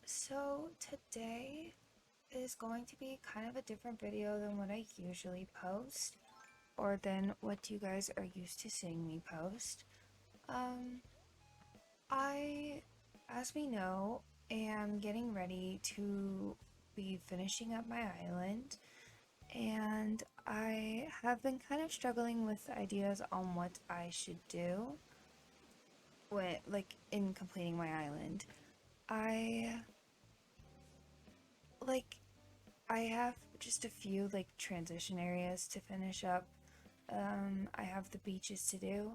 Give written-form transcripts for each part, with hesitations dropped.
So today is going to be kind of a different video than what I usually post, or than what you guys are used to seeing me post. Um, I, as we know, am getting ready to be finishing up my island, and I have been kind of struggling with ideas on what I should do when, in completing my island. I, like, I have just a few transition areas to finish up. I have the beaches to do.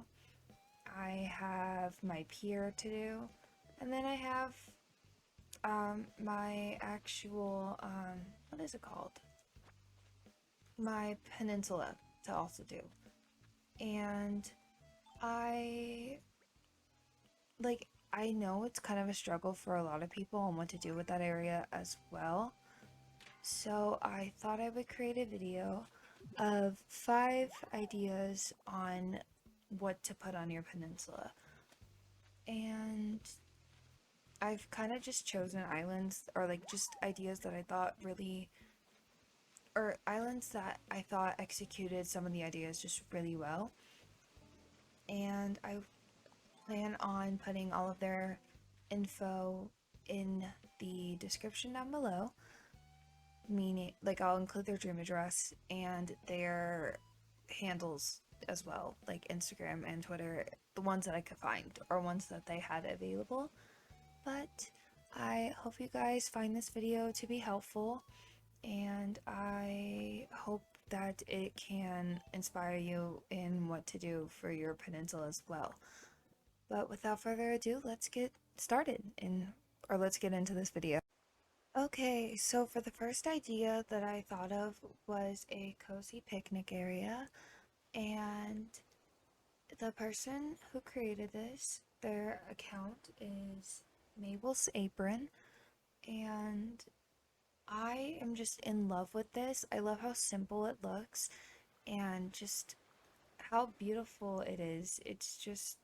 I have my pier to do, and then I have my actual what is it called? My peninsula to also do. And I I know it's kind of a struggle for a lot of people on what to do with that area as well. So I thought I would create a video of 5 ideas on what to put on your peninsula. And I've kind of just chosen islands or just ideas that I thought really, or islands that I thought executed some of the ideas just really well. And I plan on putting all of their info in the description down below, meaning I'll include their dream address and their handles as well, like Instagram and Twitter, the ones that I could find or ones that they had available. But I hope you guys find this video to be helpful, and I hope that it can inspire you in what to do for your peninsula as well. But without further ado, let's get started or let's get into this video. Okay, so for the first idea that I thought of was a cozy picnic area, and the person who created this, their account is Mabel's Apron, and I am just in love with this. I love how simple it looks and just how beautiful it is. It's just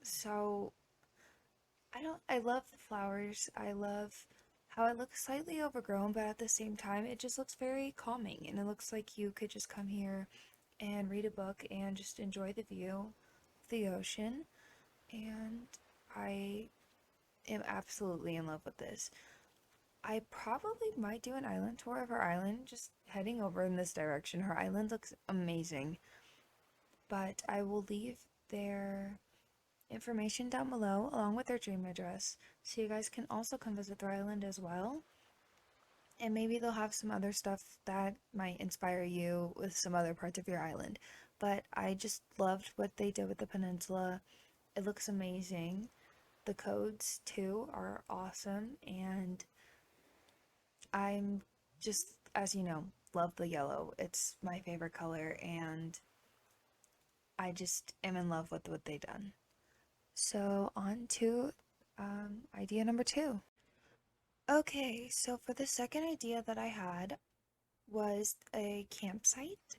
so I love the flowers. I love how it looks slightly overgrown, but at the same time, it just looks very calming. And it looks like you could just come here and read a book and just enjoy the view of the ocean. And I am absolutely in love with this. I probably might do an island tour of her island, just heading over in this direction. Her island looks amazing. But I will leave their information down below along with their dream address so you guys can also come visit their island as well. And maybe they'll have some other stuff that might inspire you with some other parts of your island. But I just loved what they did with the peninsula. It looks amazing. The codes too are awesome, and I'm just, as you know, love the yellow. It's my favorite color, and I just am in love with what they done. So on to idea number 2. Okay, so for the second idea that I had was a campsite,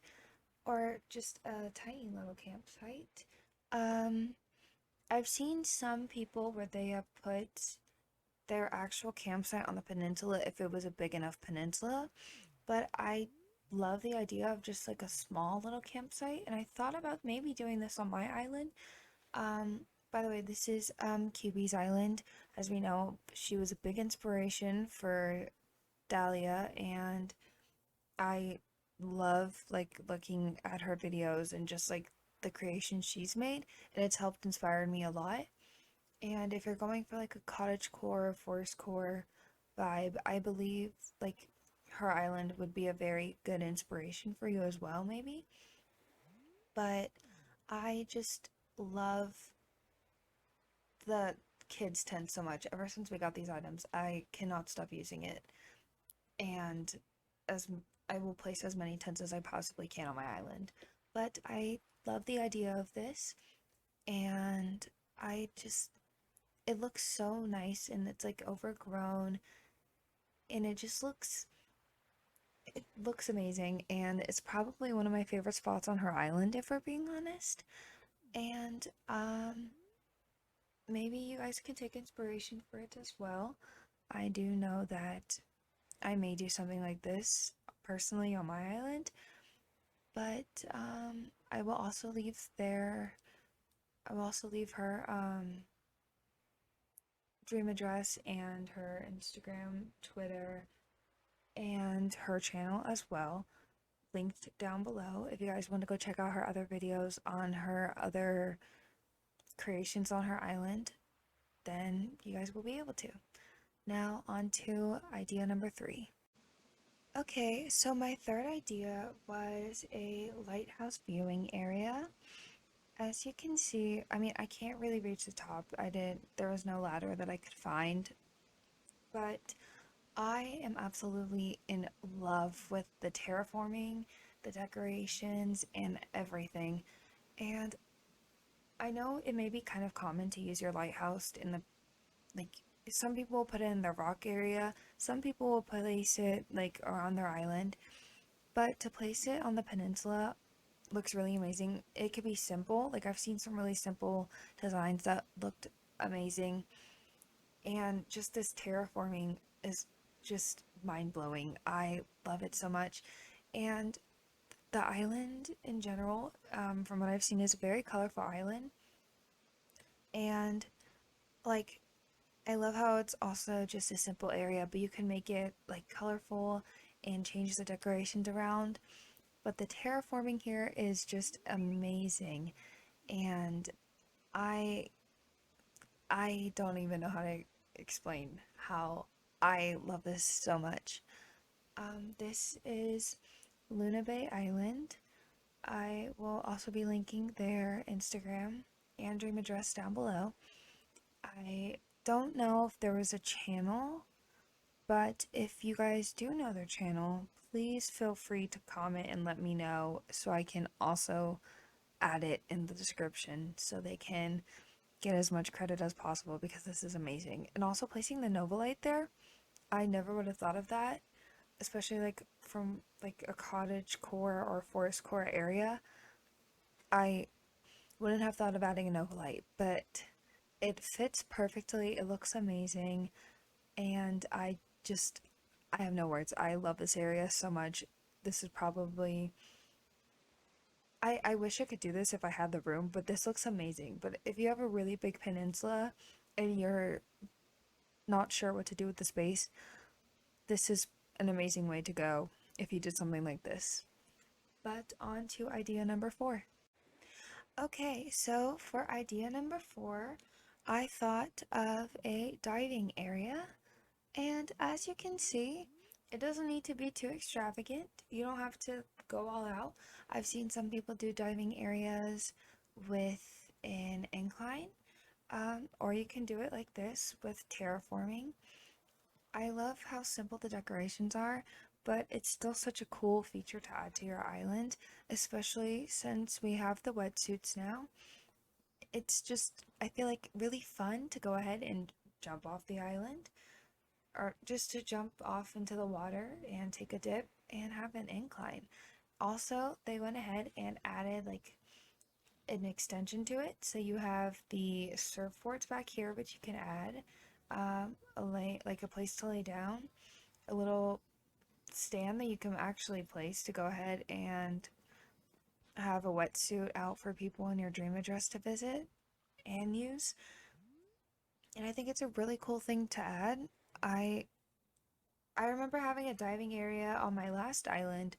or just a tiny little campsite. Um, I've seen some people where they have put their actual campsite on the peninsula if it was a big enough peninsula, but I love the idea of just like a small little campsite, and I thought about maybe doing this on my island. By the way, this is QB's island. As we know, she was a big inspiration for Dahlia, and I love looking at her videos and just the creations she's made, and it's helped inspire me a lot. And if you're going for like a cottagecore, forest core vibe, I believe her island would be a very good inspiration for you as well, maybe. But I just love the kids tent so much. Ever since we got these items, I cannot stop using it. And as I will place as many tents as I possibly can on my island. But I love the idea of this, and I just it looks so nice, and it's like overgrown, and it looks amazing, and it's probably one of my favorite spots on her island, if we're being honest. And maybe you guys can take inspiration for it as well. I do know that I may do something like this personally on my island, but I will also leave there. I will also leave her dream address and her Instagram, Twitter, and her channel as well, linked down below if you guys want to go check out her other videos on her other creations on her island, then you guys will be able to. Now on to idea number 3. Okay, so my third idea was a lighthouse viewing area. As you can see, I mean, I can't really reach the top. There was no ladder that I could find, but I am absolutely in love with the terraforming, the decorations, and everything. And I know it may be kind of common to use your lighthouse in the, like, some people will put it in the rock area, some people will place it, like, around their island, but to place it on the peninsula looks really amazing. It could be simple, like, I've seen some really simple designs that looked amazing, and just this terraforming is just mind-blowing. I love it so much. And the island in general, from what I've seen, is a very colorful island. And like, I love how it's also just a simple area, but you can make it like colorful and change the decorations around. But the terraforming here is just amazing. And I I don't even know how to explain how I love this so much. This is Luna Bay Island. I will also be linking their Instagram and dream address down below. I don't know if there was a channel, but if you guys do know their channel, please feel free to comment and let me know so I can also add it in the description so they can get as much credit as possible because this is amazing. And also placing the Nova Light there, I never would have thought of that, especially like from like a cottage core or forest core area. I wouldn't have thought of adding a Nova Light, but it fits perfectly. It looks amazing, and I have no words. I love this area so much. This is probably I wish I could do this if I had the room, but this looks amazing. But if you have a really big peninsula and you're not sure what to do with the space, this is an amazing way to go if you did something like this. But on to idea number 4. Okay, so for idea number 4, I thought of a diving area. And as you can see, it doesn't need to be too extravagant. You don't have to go all out. I've seen some people do diving areas with an incline, or you can do it like this with terraforming. I love how simple the decorations are, but it's still such a cool feature to add to your island, especially since we have the wetsuits now. It's just, I feel like, really fun to go ahead and jump off the island, or just to jump off into the water and take a dip and have an incline. Also, they went ahead and added like an extension to it, so you have the surfboards back here, which you can add like a place to lay down, a little stand that you can actually place to go ahead and have a wetsuit out for people in your dream address to visit and use. And I think it's a really cool thing to add. I I remember having a diving area on my last island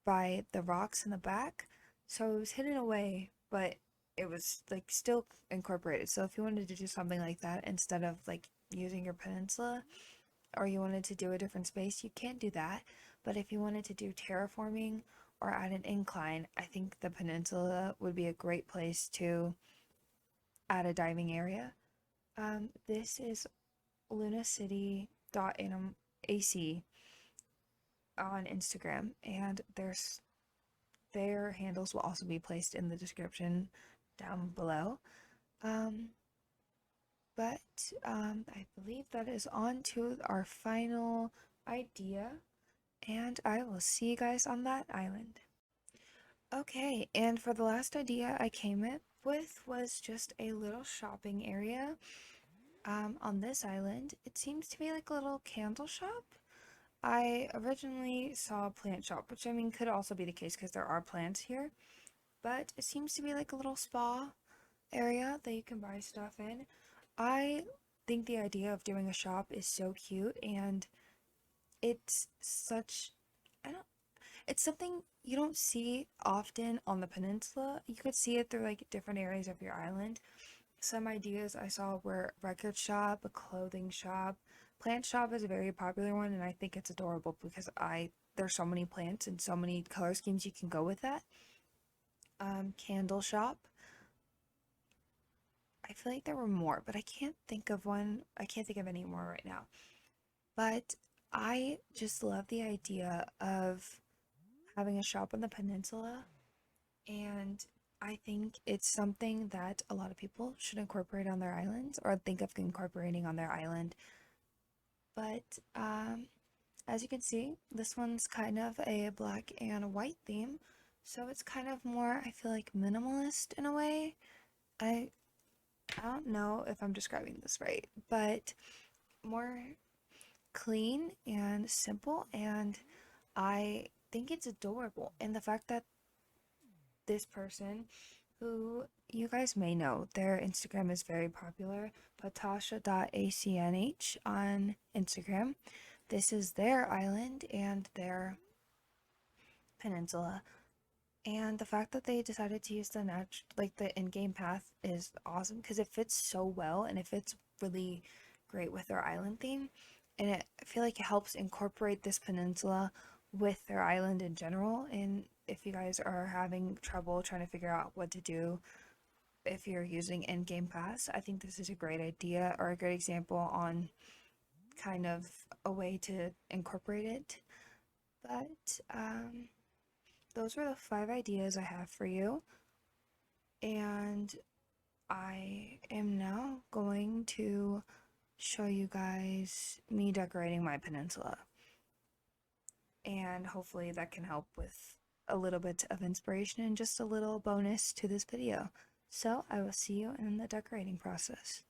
by the rocks in the back, so it was hidden away, but it was like still incorporated. So if you wanted to do something like that instead of like using your peninsula, or you wanted to do a different space, you can do that. But if you wanted to do terraforming or add an incline, I think the peninsula would be a great place to add a diving area. This is lunacity.ac on Instagram, and their handles will also be placed in the description down below. Um, but I believe that is on to our final idea, and I will see you guys on that island. Okay, and for the last idea I came up with was just a little shopping area. On this island, it seems to be like a little candle shop. I originally saw a plant shop, which I mean could also be the case because there are plants here, but it seems to be like a little spa area that you can buy stuff in. I think the idea of doing a shop is so cute, and it's such, I don't, it's something you don't see often on the peninsula. You could see it through like different areas of your island. Some ideas I saw were record shop, a clothing shop. Plant shop is a very popular one, and I think it's adorable because there's so many plants and so many color schemes you can go with that. Candle shop. I feel like there were more, but I can't think of one. I can't think of any more right now. But I just love the idea of having a shop on the peninsula, and I think it's something that a lot of people should incorporate on their islands or think of incorporating on their island. But as you can see, this one's kind of a black and white theme, so it's kind of more, I feel like, minimalist in a way. I I don't know if I'm describing this right, but more clean and simple, and I think it's adorable. And the fact that this person, who you guys may know, their Instagram is very popular, patasha.acnh on Instagram. This is their island and their peninsula. And the fact that they decided to use the in-game path is awesome because it fits so well and it fits really great with their island theme. And I feel like it helps incorporate this peninsula with their island in general. And if you guys are having trouble trying to figure out what to do if you're using in-game paths, I think this is a great idea or a great example on kind of a way to incorporate it. But those were the 5 ideas I have for you, and I am now going to show you guys me decorating my peninsula, and hopefully that can help with a little bit of inspiration and just a little bonus to this video. So I will see you in the decorating process.